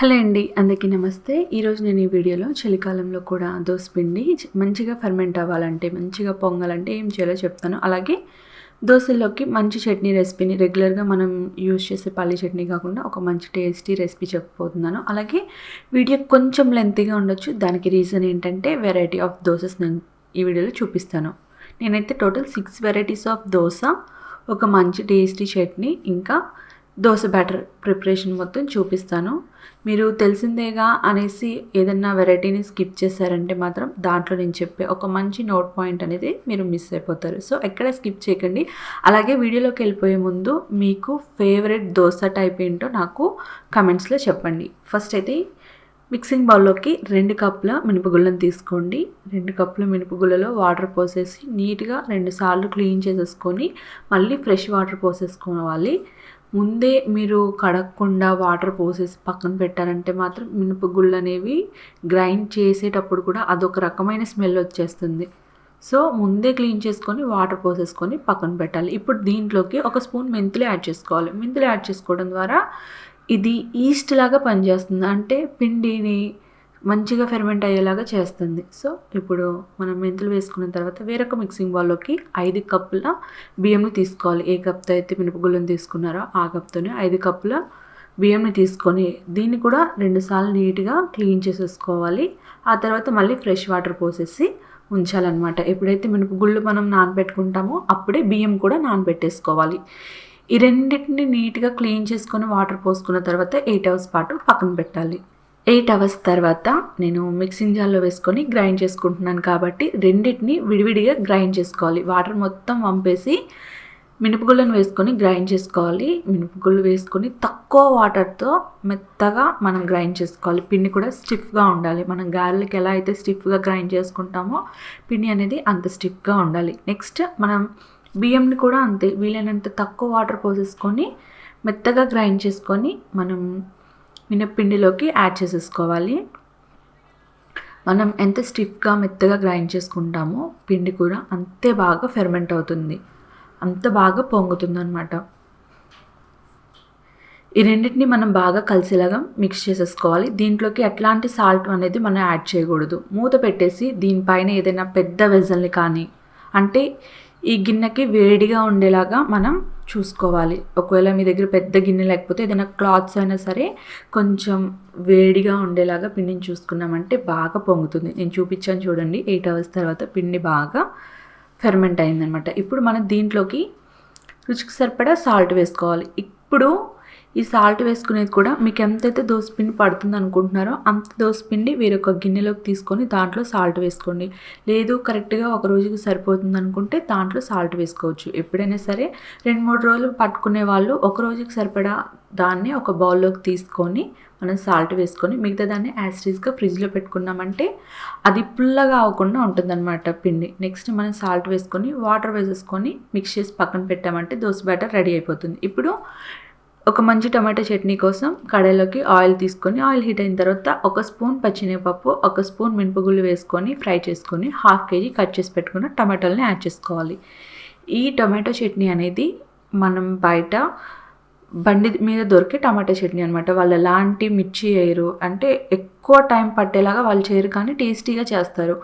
Hello అండి, అందరికీ నమస్తే. ఈరోజు నేను ఈ వీడియోలో చలికాలంలో కూడా దోస పిండి మంచిగా ఫెర్మెంట్ అవ్వాలంటే, మంచిగా పొంగాలంటే ఏం చేయాలో చెప్తాను. అలాగే దోసల్లోకి మంచి చట్నీ రెసిపీని రెగ్యులర్గా మనం యూజ్ చేసే పల్లి చట్నీ కాకుండా ఒక మంచి టేస్టీ రెసిపీ చెప్పబోతున్నాను. అలాగే వీడియో కొంచెం లెంతీగా ఉండొచ్చు. దానికి రీజన్ ఏంటంటే వెరైటీ ఆఫ్ దోసెస్ నేను ఈ వీడియోలో చూపిస్తాను. నేనైతే టోటల్ 6 వెరైటీస్ ఆఫ్ దోస, ఒక మంచి టేస్టీ చట్నీ, ఇంకా దోస బ్యాటర్ ప్రిపరేషన్ మొత్తం చూపిస్తాను. మీరు తెలిసిందేగా అనేసి ఏదన్నా వెరైటీని స్కిప్ చేశారంటే మాత్రం దాంట్లో నేను చెప్పే ఒక మంచి నోట్ పాయింట్ అనేది మీరు మిస్ అయిపోతారు. సో ఎక్కడ స్కిప్ చేయకండి. అలాగే వీడియోలోకి వెళ్ళిపోయే ముందు మీకు ఫేవరెట్ దోస టైప్ ఏంటో నాకు కమెంట్స్లో చెప్పండి. ఫస్ట్ అయితే మిక్సింగ్ బౌల్లోకి 2 కప్పుల మినపగుళ్ళను తీసుకోండి. 2 కప్పుల మినపగుళ్ళలో వాటర్ పోసేసి నీట్గా 2 సార్లు క్లీన్ చేసేసుకొని మళ్ళీ ఫ్రెష్ వాటర్ పోసేసుకోవాలి. ముందే మీరు కడగకుండా వాటర్ పోసేసి పక్కన పెట్టారంటే మాత్రం మినపగుళ్ళు అనేవి గ్రైండ్ చేసేటప్పుడు కూడా అదొక రకమైన స్మెల్ వచ్చేస్తుంది. సో ముందే క్లీన్ చేసుకొని వాటర్ పోసేసుకొని పక్కన పెట్టాలి. ఇప్పుడు దీంట్లోకి ఒక స్పూన్ మెంతులు యాడ్ చేసుకోవాలి. మెంతులు యాడ్ చేసుకోవడం ద్వారా ఇది ఈస్ట్ లాగా పనిచేస్తుంది, అంటే పిండిని మంచిగా ఫెర్మెంట్ అయ్యేలాగా చేస్తుంది. సో ఇప్పుడు మనం మెంతులు వేసుకున్న తర్వాత వేరొక మిక్సింగ్ బౌల్లోకి 5 కప్పుల బియ్యంని తీసుకోవాలి. ఏ కప్తో అయితే మినపగుళ్ళను తీసుకున్నారో ఆ కప్తోనే 5 కప్పుల బియ్యంని తీసుకొని దీన్ని కూడా 2 సార్లు నీట్గా క్లీన్ చేసేసుకోవాలి. ఆ తర్వాత మళ్ళీ ఫ్రెష్ వాటర్ పోసేసి ఉంచాలన్నమాట. ఎప్పుడైతే మినపగుళ్ళు మనం నానబెట్టుకుంటామో అప్పుడే బియ్యం కూడా నానబెట్టేసుకోవాలి. ఈ రెండింటిని నీట్గా క్లీన్ చేసుకొని వాటర్ పోసుకున్న తర్వాత 8 అవర్స్ పాటు పక్కన పెట్టాలి. 8 అవర్స్ తర్వాత నేను మిక్సింగ్ జార్లో వేసుకొని గ్రైండ్ చేసుకుంటున్నాను కాబట్టి రెండింటిని విడివిడిగా గ్రైండ్ చేసుకోవాలి. వాటర్ మొత్తం వంపేసి మినపగుళ్ళను వేసుకొని గ్రైండ్ చేసుకోవాలి. మినపగుళ్ళు వేసుకొని తక్కువ వాటర్తో మెత్తగా మనం గ్రైండ్ చేసుకోవాలి. పిండి కూడా స్టిఫ్గా ఉండాలి. మనం గారెలకి ఎలా అయితే స్టిఫ్గా గ్రైండ్ చేసుకుంటామో పిండి అనేది అంత స్టిఫ్గా ఉండాలి. నెక్స్ట్ మనం బియ్యంని కూడా అంతే వీలైనంత తక్కువ వాటర్ పోసేసుకొని మెత్తగా గ్రైండ్ చేసుకొని మనం మినప్పిండిలోకి యాడ్ చేసేసుకోవాలి. మనం ఎంత స్టిఫ్గా మెత్తగా గ్రైండ్ చేసుకుంటామో పిండి కూడా అంతే బాగా ఫెర్మెంట్ అవుతుంది, అంత బాగా పొంగుతుంది అనమాట. ఈ రెండింటిని మనం బాగా కలిసేలాగా మిక్స్ చేసేసుకోవాలి. దీంట్లోకి ఎట్లాంటి సాల్ట్ అనేది మనం యాడ్ చేయకూడదు. మూత పెట్టేసి దీనిపైన ఏదైనా పెద్ద వెజల్ని కానీ, అంటే ఈ గిన్నెకి వేడిగా ఉండేలాగా మనం చూసుకోవాలి. ఒకవేళ మీ దగ్గర పెద్ద గిన్నె లేకపోతే ఏదైనా క్లాత్స్ అయినా సరే కొంచెం వేడిగా ఉండేలాగా పిండిని చూసుకున్నామంటే బాగా పొంగుతుంది. నేను చూపించాను చూడండి. 8 అవర్స్ తర్వాత పిండి బాగా ఫెర్మెంట్ అయిందనమాట. ఇప్పుడు మనం దీంట్లోకి రుచికి సరిపడా సాల్ట్ వేసుకోవాలి. ఇప్పుడు ఈ సాల్ట్ వేసుకునేది కూడా మీకు ఎంతైతే దోసపిండి పడుతుంది అనుకుంటున్నారో అంత దోసపిండి వేరొక గిన్నెలోకి తీసుకొని దాంట్లో సాల్ట్ వేసుకోండి. లేదు కరెక్ట్గా ఒక రోజుకి సరిపోతుంది అనుకుంటే దాంట్లో సాల్ట్ వేసుకోవచ్చు. ఎప్పుడైనా సరే 2-3 రోజులు పట్టుకునే వాళ్ళు ఒక రోజుకి సరిపడా దాన్ని ఒక బౌల్లోకి తీసుకొని మనం సాల్ట్ వేసుకొని మిగతా దాన్ని యాసిడ్గా ఫ్రిడ్జ్లో పెట్టుకున్నామంటే అది పుల్లగా అవ్వకుండా ఉంటుందన్నమాట పిండి. నెక్స్ట్ మనం సాల్ట్ వేసుకొని వాటర్ వేసేసుకొని మిక్స్ చేసి పక్కన పెట్టామంటే దోస బ్యాటర్ రెడీ అయిపోతుంది. ఇప్పుడు ఒక మంచి టమాటా చట్నీ కోసం కడాయిలోకి ఆయిల్ తీసుకొని ఆయిల్ హీట్ అయిన తర్వాత 1 స్పూన్ పచ్చిమిరపప్పు, 1 స్పూన్ మినపగుళ్ళు వేసుకొని ఫ్రై చేసుకొని 1/2 kg కట్ చేసి పెట్టుకున్న టమాటాలని యాడ్ చేసుకోవాలి. ఈ టమాటో చట్నీ అనేది మనం బయట బండి మీద దొరికే టమాటా చట్నీ అనమాట. వాళ్ళు ఎలాంటి మిర్చి వేయరు, అంటే ఎక్కువ టైం పట్టేలాగా వాళ్ళు చేయరు కానీ టేస్టీగా చేస్తారు.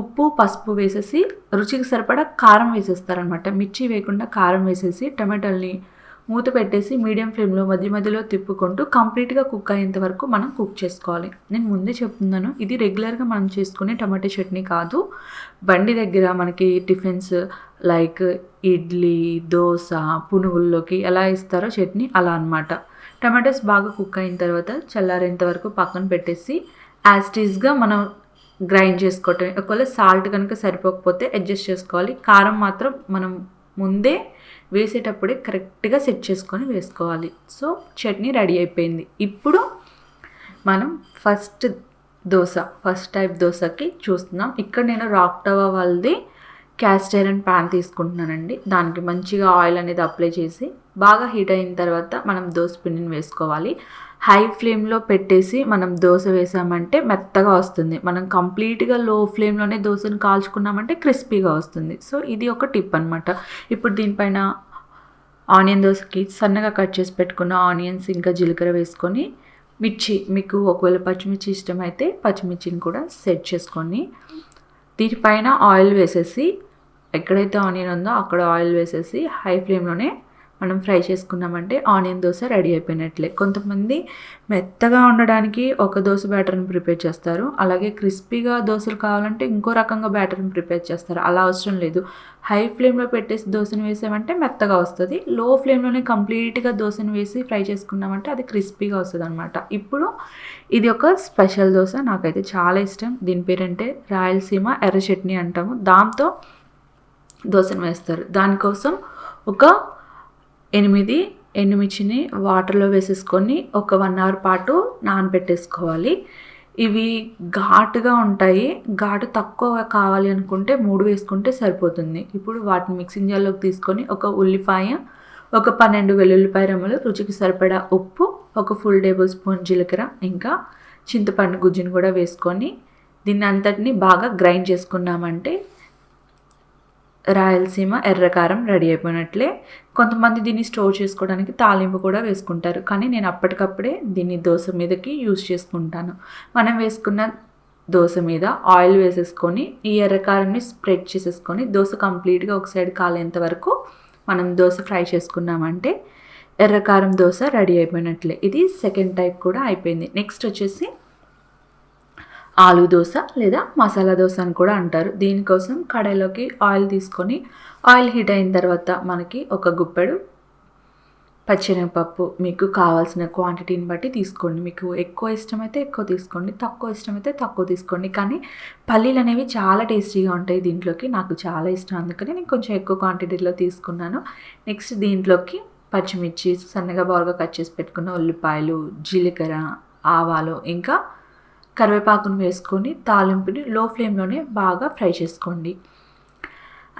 ఉప్పు పసుపు వేసేసి రుచికి సరిపడా కారం వేసేస్తారనమాట. మిర్చి వేయకుండా కారం వేసేసి టమాటాలని మూత పెట్టేసి మీడియం ఫ్లేమ్లో మధ్య మధ్యలో తిప్పుకుంటూ కంప్లీట్గా కుక్ అయ్యేంత వరకు మనం కుక్ చేసుకోవాలి. నేను ముందే చెప్తున్నాను, ఇది రెగ్యులర్గా మనం చేసుకునే టమాటో చట్నీ కాదు. బండి దగ్గర మనకి టిఫిన్స్ లైక్ ఇడ్లీ, దోశ, పునుగుల్లోకి ఎలా ఇస్తారో చట్నీ అలా అనమాట. టమాటోస్ బాగా కుక్ అయిన తర్వాత చల్లారేంత వరకు పక్కన పెట్టేసి యాస్టీస్గా మనం గ్రైండ్ చేసుకోవటం. ఒకవేళ సాల్ట్ కనుక సరిపోకపోతే అడ్జస్ట్ చేసుకోవాలి. కారం మాత్రం మనం ముందే వేసేటప్పుడే కరెక్ట్గా సెట్ చేసుకొని వేసుకోవాలి. సో చట్నీ రెడీ అయిపోయింది. ఇప్పుడు మనం ఫస్ట్ టైప్ దోశకి చూస్తున్నాం. ఇక్కడ నేను రాక్ తవా వాళ్ళది క్యాస్ట్ ఐరన్ ప్యాన్ తీసుకుంటున్నానండి. దానికి మంచిగా ఆయిల్ అనేది అప్లై చేసి బాగా హీట్ అయిన తర్వాత మనం దోశ పిండిని వేసుకోవాలి. హై ఫ్లేమ్లో పెట్టేసి మనం దోశ వేసామంటే మెత్తగా వస్తుంది. మనం కంప్లీట్గా లో ఫ్లేమ్లోనే దోశను కాల్చుకున్నామంటే క్రిస్పీగా వస్తుంది. సో ఇది ఒక టిప్ అనమాట. ఇప్పుడు దీనిపైన ఆనియన్ దోశకి సన్నగా కట్ చేసి పెట్టుకున్న ఆనియన్స్ ఇంకా జీలకర్ర వేసుకొని మిర్చి మీకు ఒకవేళ పచ్చిమిర్చి ఇష్టమైతే పచ్చిమిర్చిని కూడా సెట్ చేసుకొని దీనిపైన ఆయిల్ వేసేసి ఎక్కడైతే ఆనియన్ ఉందో అక్కడ ఆయిల్ వేసేసి హై ఫ్లేమ్లోనే మనం ఫ్రై చేసుకున్నామంటే ఆనియన్ దోశ రెడీ అయిపోయినట్లే. కొంతమంది మెత్తగా ఉండడానికి ఒక దోశ బ్యాటర్ని ప్రిపేర్ చేస్తారు, అలాగే క్రిస్పీగా దోశలు కావాలంటే ఇంకో రకంగా బ్యాటర్ని ప్రిపేర్ చేస్తారు. అలా అవసరం లేదు. హై ఫ్లేమ్లో పెట్టేసి దోశను వేసామంటే మెత్తగా వస్తుంది, లో ఫ్లేమ్లోనే కంప్లీట్గా దోశను వేసి ఫ్రై చేసుకున్నామంటే అది క్రిస్పీగా వస్తుంది అనమాట. ఇప్పుడు ఇది ఒక స్పెషల్ దోశ, నాకైతే చాలా ఇష్టం. దీని పేరంటే రాయలసీమ ఎర్ర చట్నీ అంటాము. దాంతో దోశను వేస్తారు. దానికోసం ఒక 8 ఎండుమిర్చిని వాటర్లో వేసేసుకొని ఒక 1 అవర్ పాటు నానబెట్టేసుకోవాలి. ఇవి ఘాటుగా ఉంటాయి, ఘాటు తక్కువ కావాలి అనుకుంటే 3 వేసుకుంటే సరిపోతుంది. ఇప్పుడు వాటిని మిక్సింగ్ జార్లోకి తీసుకొని ఒక ఉల్లిపాయ, ఒక 12 వెల్లుల్లిపాయ రెమ్మలు, రుచికి సరిపడా ఉప్పు, ఒక ఫుల్ టేబుల్ స్పూన్ జీలకర్ర, ఇంకా చింతపండు గుజ్జును కూడా వేసుకొని దీన్ని అంతటిని బాగా గ్రైండ్ చేసుకున్నామంటే రాయలసీమ ఎర్రకారం రెడీ అయిపోయినట్లే. కొంతమంది దీన్ని స్టోర్ చేసుకోవడానికి తాలింపు కూడా వేసుకుంటారు, కానీ నేను అప్పటికప్పుడే దీన్ని దోశ మీదకి యూజ్ చేసుకుంటాను. మనం వేసుకున్న దోశ మీద ఆయిల్ వేసేసుకొని ఈ ఎర్రకారంని స్ప్రెడ్ చేసేసుకొని దోశ కంప్లీట్గా ఒక సైడ్ కాలేంత వరకు మనం దోశ ఫ్రై చేసుకున్నామంటే ఎర్రకారం దోశ రెడీ అయిపోయినట్లే. ఇది సెకండ్ టైప్ కూడా అయిపోయింది. నెక్స్ట్ వచ్చేసి ఆలు దోశ లేదా మసాలా దోశ అని కూడా అంటారు. దీనికోసం కడాయిలోకి ఆయిల్ తీసుకొని ఆయిల్ హీట్ అయిన తర్వాత మనకి ఒక గుప్పెడు పచ్చెనగపప్పు, మీకు కావాల్సిన క్వాంటిటీని బట్టి తీసుకోండి. మీకు ఎక్కువ ఇష్టమైతే ఎక్కువ తీసుకోండి, తక్కువ ఇష్టమైతే తక్కువ తీసుకోండి. కానీ పల్లీలు అనేవి చాలా టేస్టీగా ఉంటాయి దీంట్లోకి, నాకు చాలా ఇష్టం, అందుకని నేను కొంచెం ఎక్కువ క్వాంటిటీలో తీసుకున్నాను. నెక్స్ట్ దీంట్లోకి పచ్చిమిర్చి, సన్నగా బాగా కట్ చేసి పెట్టుకున్న ఉల్లిపాయలు, జీలకర్ర, ఆవాలు, ఇంకా కరివేపాకును వేసుకొని తాలింపుని లో ఫ్లేమ్లోనే బాగా ఫ్రై చేసుకోండి.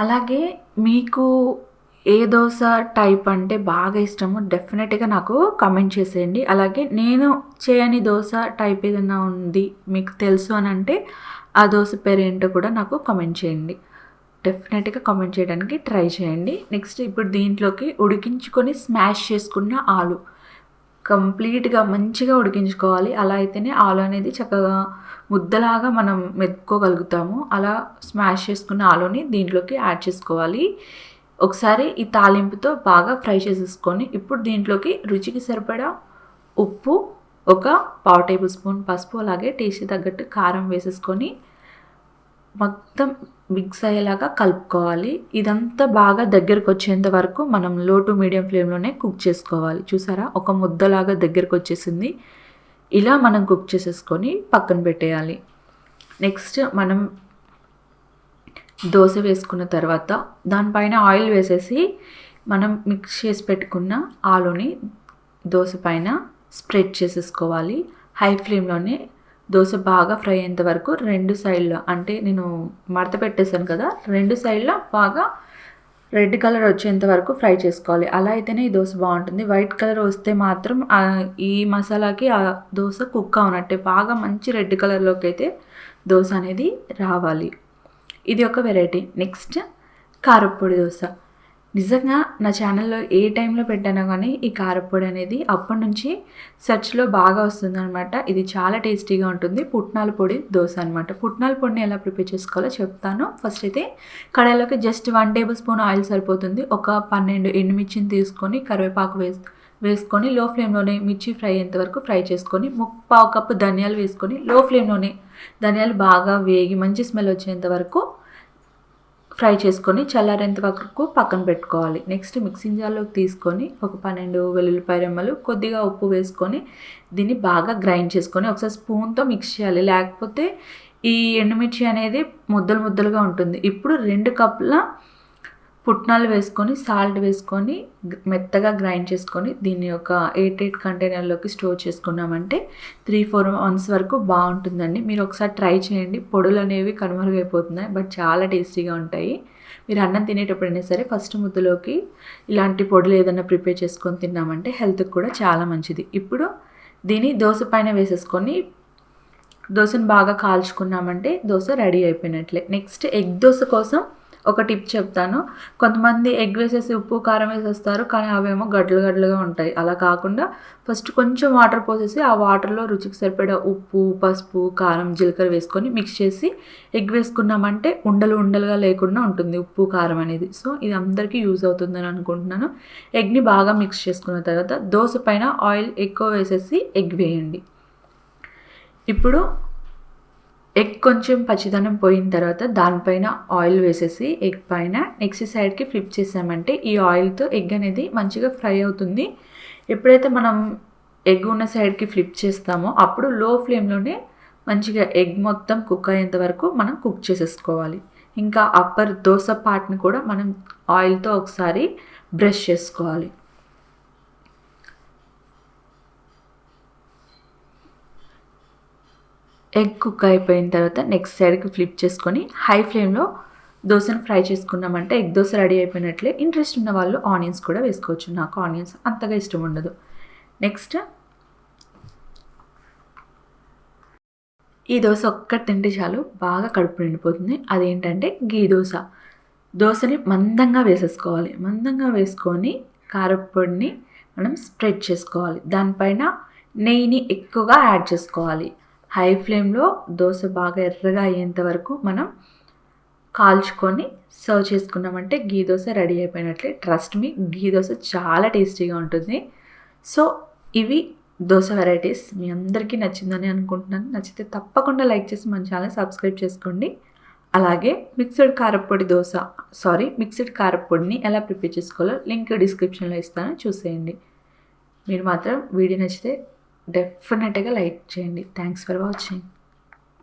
అలాగే మీకు ఏ దోశ టైప్ అంటే బాగా ఇష్టమో డెఫినెట్గా నాకు కమెంట్ చేసేయండి. అలాగే నేను చేయని దోశ టైప్ ఏదైనా ఉంది మీకు తెలుసు అని అంటే ఆ దోశ పేరు ఏంటో కూడా నాకు కమెంట్ చేయండి. డెఫినెట్గా కామెంట్ చేయడానికి ట్రై చేయండి. నెక్స్ట్ ఇప్పుడు దీంట్లోకి ఉడికించుకొని స్మాష్ చేసుకున్న ఆలు కంప్లీట్గా మంచిగా ఉడికించుకోవాలి. అలా అయితేనే ఆలు అనేది చక్కగా ముద్దలాగా మనం మెతుక్కోగలుగుతాము. అలా స్మాష్ చేసుకున్న ఆలుని దీంట్లోకి యాడ్ చేసుకోవాలి. ఒకసారి ఈ తాలింపుతో బాగా ఫ్రై చేసేసుకొని ఇప్పుడు దీంట్లోకి రుచికి సరిపడా ఉప్పు, ఒక 1/2 టేబుల్ స్పూన్ పసుపు, అలాగే టేస్ట్ తగ్గట్టు కారం వేసేసుకొని మొత్తం మిక్స్ అయ్యేలాగా కలుపుకోవాలి. ఇదంతా బాగా దగ్గరకు వచ్చేంత వరకు మనం లో టు మీడియం ఫ్లేమ్లోనే కుక్ చేసుకోవాలి. చూసారా, ఒక ముద్దలాగా దగ్గరకు వచ్చేసింది. ఇలా మనం కుక్ చేసేసుకొని పక్కన పెట్టేయాలి. నెక్స్ట్ మనం దోశ వేసుకున్న తర్వాత దానిపైన ఆయిల్ వేసేసి మనం మిక్స్ చేసి పెట్టుకున్న ఆలుని దోశ పైన స్ప్రెడ్ చేసేసుకోవాలి. హై ఫ్లేమ్లోనే దోశ బాగా ఫ్రై అయ్యేంత వరకు 2 సైడ్లో, అంటే నేను మడత పెట్టేశాను కదా, 2 సైడ్లో బాగా రెడ్ కలర్ వచ్చేంత వరకు ఫ్రై చేసుకోవాలి. అలా అయితేనే ఈ దోశ బాగుంటుంది. వైట్ కలర్ వస్తే మాత్రం ఈ మసాలాకి ఆ దోశ కుక్ అవునట్టే. బాగా మంచి రెడ్ కలర్లోకి అయితే దోశ అనేది రావాలి. ఇది ఒక వెరైటీ. నెక్స్ట్ కారప్పొడి దోశ. నిజంగా నా ఛానల్లో ఏ టైంలో పెట్టానో కానీ ఈ కారప్పొడి అనేది అప్పటి నుంచి సెర్చ్లో బాగా వస్తుందన్నమాట. ఇది చాలా టేస్టీగా ఉంటుంది. పుట్నాల పొడి దోశ అనమాట. పుట్నాల పొడిని ఎలా ప్రిపేర్ చేసుకోవాలో చెప్తాను. ఫస్ట్ అయితే కడాయిలోకి జస్ట్ 1 టేబుల్ స్పూన్ ఆయిల్ సరిపోతుంది. ఒక 12 ఎండుమిర్చిని తీసుకొని కరివేపాకు వేసుకొని లో ఫ్లేమ్లోనే మిర్చి ఫ్రై అయ్యేంత వరకు ఫ్రై చేసుకొని 1/4 కప్పు ధనియాలు వేసుకొని లో ఫ్లేమ్లోనే ధనియాలు బాగా వేగి మంచి స్మెల్ వచ్చేంత వరకు ఫ్రై చేసుకొని చల్లారేంత వరకు పక్కన పెట్టుకోవాలి. నెక్స్ట్ మిక్సింగ్ జార్లోకి తీసుకొని ఒక 12 వెల్లుల్లిపాయ రెమ్మలు, కొద్దిగా ఉప్పు వేసుకొని దీన్ని బాగా గ్రైండ్ చేసుకొని ఒకసారి స్పూన్తో మిక్స్ చేయాలి, లేకపోతే ఈ ఎండుమిర్చి అనేది ముద్దలు ముద్దలుగా ఉంటుంది. ఇప్పుడు 2 కప్పుల పుట్నాలు వేసుకొని సాల్ట్ వేసుకొని మెత్తగా గ్రైండ్ చేసుకొని దీన్ని ఒక 8 కంటైనర్లోకి స్టోర్ చేసుకున్నామంటే 3-4 మంత్స్ వరకు బాగుంటుందండి. మీరు ఒకసారి ట్రై చేయండి. పొడులు అనేవి కనుమరుగైపోతున్నాయి, బట్ చాలా టేస్టీగా ఉంటాయి. మీరు అన్నం తినేటప్పుడైనా సరే ఫస్ట్ ముద్దలోకి ఇలాంటి పొడులు ఏదైనా ప్రిపేర్ చేసుకొని తిన్నామంటే హెల్త్కి కూడా చాలా మంచిది. ఇప్పుడు దీన్ని దోశ పైన వేసేసుకొని దోశను బాగా కాల్చుకున్నామంటే దోశ రెడీ అయిపోయినట్లే. నెక్స్ట్ ఎగ్ దోశ కోసం ఒక టిప్ చెప్తాను. కొంతమంది ఎగ్ వేసేసి ఉప్పు, కారం వేసేస్తారు. కానీ అవేమో గడ్డలు గడ్డలుగా ఉంటాయి. అలా కాకుండా ఫస్ట్ కొంచెం వాటర్ పోసేసి ఆ వాటర్‌లో రుచికి సరిపడా ఉప్పు, పసుపు, కారం, జీలకర్ర వేసుకొని మిక్స్ చేసి ఎగ్ వేసుకున్నామంటే ఉండలు ఉండలుగా లేకుండా ఉంటుంది ఉప్పు, కారం అనేది. సో, ఇది అందరికీ యూజ్ అవుతుందని అనుకుంటున్నాను. ఎగ్‌ని బాగా మిక్స్ చేసుకున్న తర్వాత దోస పైన ఆయిల్ ఎక్కువ వేసేసి ఎగ్ వేయండి. ఇప్పుడు ఎగ్ కొంచెం పచ్చిదనం పోయిన తర్వాత దానిపైన ఆయిల్ వేసేసి ఎగ్ పైన నెక్స్ట్ సైడ్కి ఫ్లిప్ చేసామంటే ఈ ఆయిల్తో ఎగ్ అనేది మంచిగా ఫ్రై అవుతుంది. ఎప్పుడైతే మనం ఎగ్ ఉన్న సైడ్కి ఫ్లిప్ చేస్తామో అప్పుడు లో ఫ్లేమ్లోనే మంచిగా ఎగ్ మొత్తం కుక్ అయ్యేంత వరకు మనం కుక్ చేసేసుకోవాలి. ఇంకా అప్పర్ దోస పార్ట్ని కూడా మనం ఆయిల్తో ఒకసారి బ్రష్ చేసుకోవాలి. ఎగ్ కుక్ అయిపోయిన తర్వాత నెక్స్ట్ సైడ్కి ఫ్లిప్ చేసుకొని హై ఫ్లేమ్లో దోశను ఫ్రై చేసుకున్నామంటే ఎగ్ దోశ రెడీ అయిపోయినట్లే. ఇంట్రెస్ట్ ఉన్న వాళ్ళు ఆనియన్స్ కూడా వేసుకోవచ్చు. నాకు ఆనియన్స్ అంతగా ఇష్టం ఉండదు. నెక్స్ట్ ఈ దోశ ఒక్కటి తింటే చాలు బాగా కడుపు నిండిపోతుంది. అదేంటంటే గీ దోశ. దోశని మందంగా వేసేసుకోవాలి. మందంగా వేసుకొని కారప్పొడిని మనం స్ప్రెడ్ చేసుకోవాలి. దానిపైన నెయ్యిని ఎక్కువగా యాడ్ చేసుకోవాలి. హై ఫ్లేమ్లో దోశ బాగా ఎర్రగా అయ్యేంత వరకు మనం కాల్చుకొని సర్వ్ చేసుకున్నామంటే గీ దోశ రెడీ అయిపోయినట్లే. ట్రస్ట్ మీ, గీ దోశ చాలా టేస్టీగా ఉంటుంది. సో ఇవి దోశ వెరైటీస్ మీ అందరికీ నచ్చిందని అనుకుంటున్నాను. నచ్చితే తప్పకుండా లైక్ చేసి మన ఛానల్ సబ్స్క్రైబ్ చేసుకోండి. అలాగే మిక్స్డ్ కారప్పొడిని ఎలా ప్రిపేర్ చేసుకోవాలో లింక్ డిస్క్రిప్షన్లో ఇస్తాను, చూసేయండి. మీరు మాత్రం వీడియో నచ్చితే డెఫినెట్గా లైక్ చేయండి. Thanks for watching.